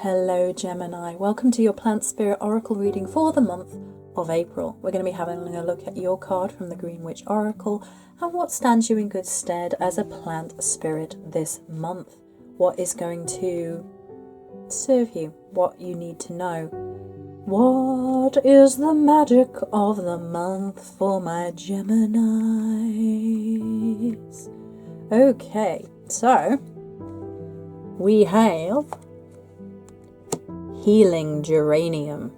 Hello Gemini, welcome to your Plant Spirit Oracle reading for the month of April. We're going to be having a look at your card from the Green Witch Oracle and what stands you in good stead as a plant spirit this month. What is going to serve you, what you need to know. What is the magic of the month for my Geminis? Okay, so we have Healing Geranium.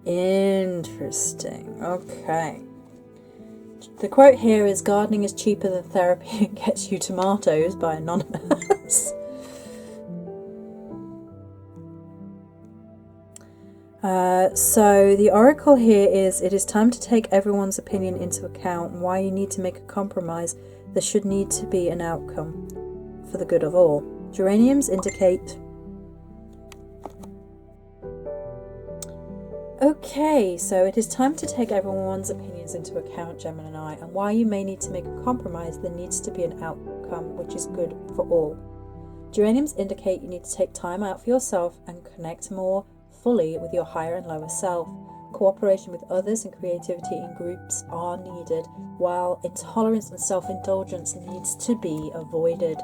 Interesting. Okay. The quote here is, "Gardening is cheaper than therapy and gets you tomatoes," by Anonymous. So the oracle here is, it is time to take everyone's opinion into account. Why you need to make a compromise. There should need to be an outcome for the good of all. Geraniums indicate... Okay, so it is time to take everyone's opinions into account, Gemini, and while you may need to make a compromise, there needs to be an outcome which is good for all. Geraniums indicate you need to take time out for yourself and connect more fully with your higher and lower self. Cooperation with others and creativity in groups are needed, while intolerance and self-indulgence needs to be avoided.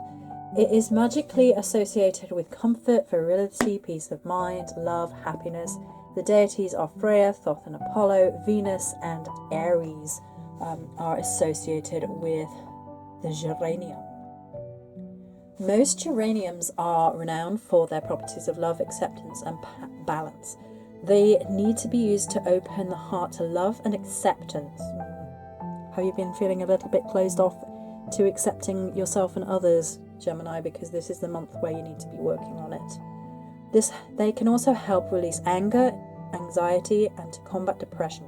It is magically associated with comfort, virility, peace of mind, love, happiness. The deities are Freya, Thoth and Apollo. Venus and Aries are associated with the geranium. Most geraniums are renowned for their properties of love, acceptance and balance. They need to be used to open the heart to love and acceptance. Have you been feeling a little bit closed off to accepting yourself and others, Gemini? Because this is the month where you need to be working on it. They can also help release anger, anxiety, and to combat depression.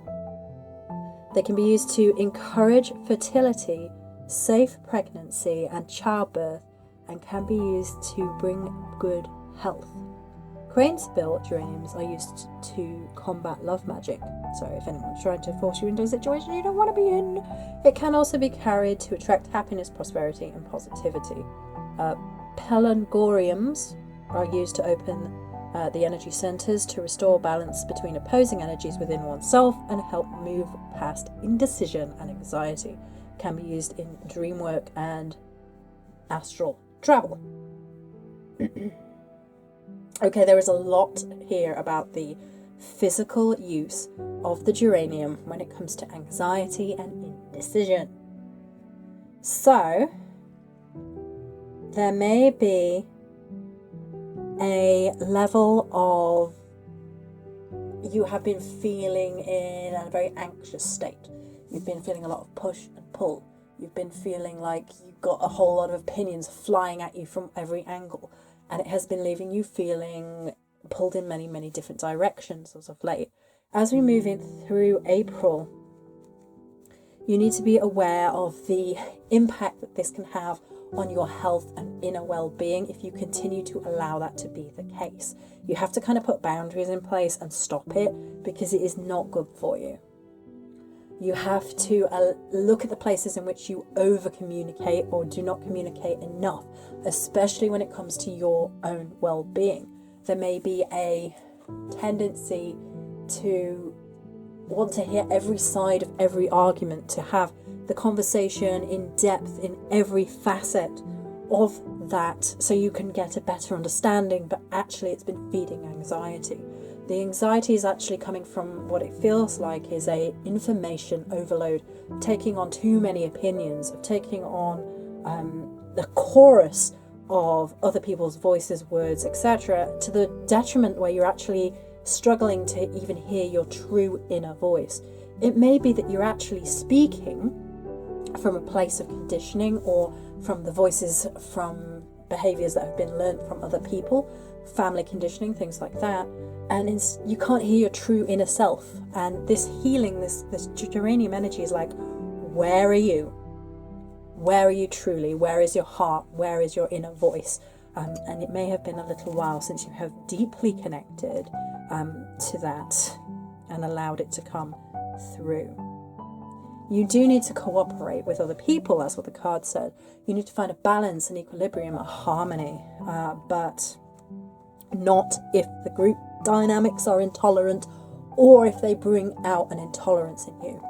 They can be used to encourage fertility, safe pregnancy, and childbirth, and can be used to bring good health. Crane-built geraniums are used to combat love magic. So if anyone's trying to force you into a situation you don't want to be in, it can also be carried to attract happiness, prosperity, and positivity. Pelangoriums are used to open the energy centers to restore balance between opposing energies within oneself and help move past indecision and anxiety. Can be used in dream work and astral travel. Okay, there is a lot here about the physical use of the geranium when it comes to anxiety and indecision. So, there may be a level of you have been feeling in a very anxious state. You've been feeling a lot of push and pull. You've been feeling like you've got a whole lot of opinions flying at you from every angle. And it has been leaving you feeling pulled in many, many different directions as of late. As we move in through April, you need to be aware of the impact that this can have on your health and inner well-being if you continue to allow that to be the case. You have to kind of put boundaries in place and stop it, because it is not good for you. You have to look at the places in which you over-communicate or do not communicate enough, especially when it comes to your own well-being. There may be a tendency to want to hear every side of every argument, to have the conversation in depth in every facet of that so you can get a better understanding, but actually it's been feeding anxiety. The anxiety is actually coming from what it feels like is a information overload, taking on too many opinions, of taking on the chorus of other people's voices, words, etc., to the detriment where you're actually struggling to even hear your true inner voice. It may be that you're actually speaking from a place of conditioning or from the voices from behaviors that have been learned from other people, family conditioning, things like that, and you can't hear your true inner self. And this healing, this geranium energy is like, where are you? Where are you truly? Where is your heart? Where is your inner voice? And it may have been a little while since you have deeply connected to that and allowed it to come through. You do need to cooperate with other people, that's what the card said. You need to find a balance, an equilibrium, a harmony, but not if the group dynamics are intolerant, or if they bring out an intolerance in you,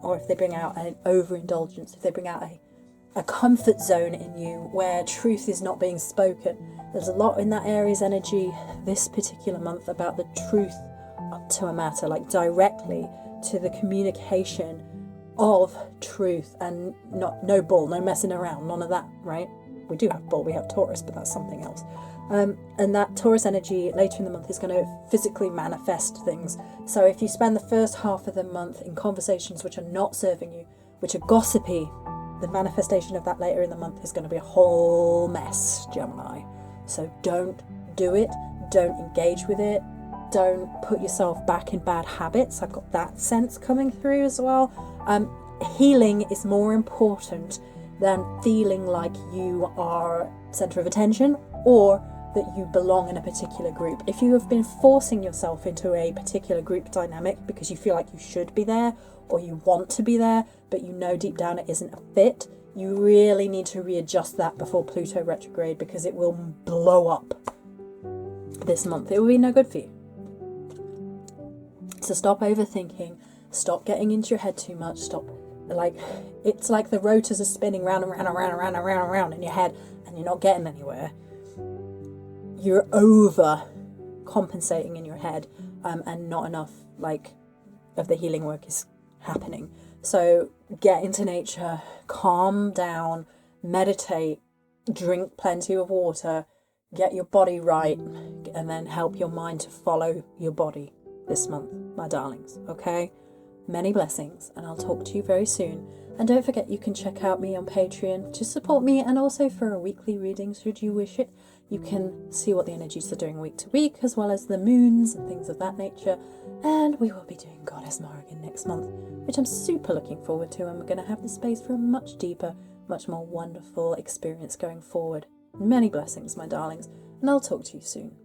or if they bring out an overindulgence, if they bring out a comfort zone in you where truth is not being spoken. There's a lot in that Aries energy this particular month about the truth to a matter, like directly to the communication of truth, and no bull, no messing around, none of that, right? We do have bull, we have Taurus, but that's something else. And that Taurus energy later in the month is going to physically manifest things. So if you spend the first half of the month in conversations which are not serving you, which are gossipy, the manifestation of that later in the month is going to be a whole mess, Gemini. So don't do it, don't engage with it, don't put yourself back in bad habits. I've got that sense coming through as well. Healing is more important than feeling like you are center of attention or that you belong in a particular group. If you have been forcing yourself into a particular group dynamic because you feel like you should be there or you want to be there, but you know deep down it isn't a fit, you really need to readjust that before Pluto retrograde, because it will blow up this month. It will be no good for you. So stop overthinking, stop getting into your head too much, it's like the rotors are spinning round and round and round and round and round and round in your head and you're not getting anywhere. You're over compensating in your head, and not enough of the healing work is happening. So get into nature, calm down, meditate, drink plenty of water, get your body right, and then help your mind to follow your body this month, my darlings, okay? Many blessings, and I'll talk to you very soon. And don't forget, you can check out me on Patreon to support me, and also for a weekly reading should you wish it. You can see what the energies are doing week to week, as well as the moons and things of that nature. And we will be doing Goddess Morrigan next month, which I'm super looking forward to, and we're going to have the space for a much deeper, much more wonderful experience going forward. Many blessings, my darlings, and I'll talk to you soon.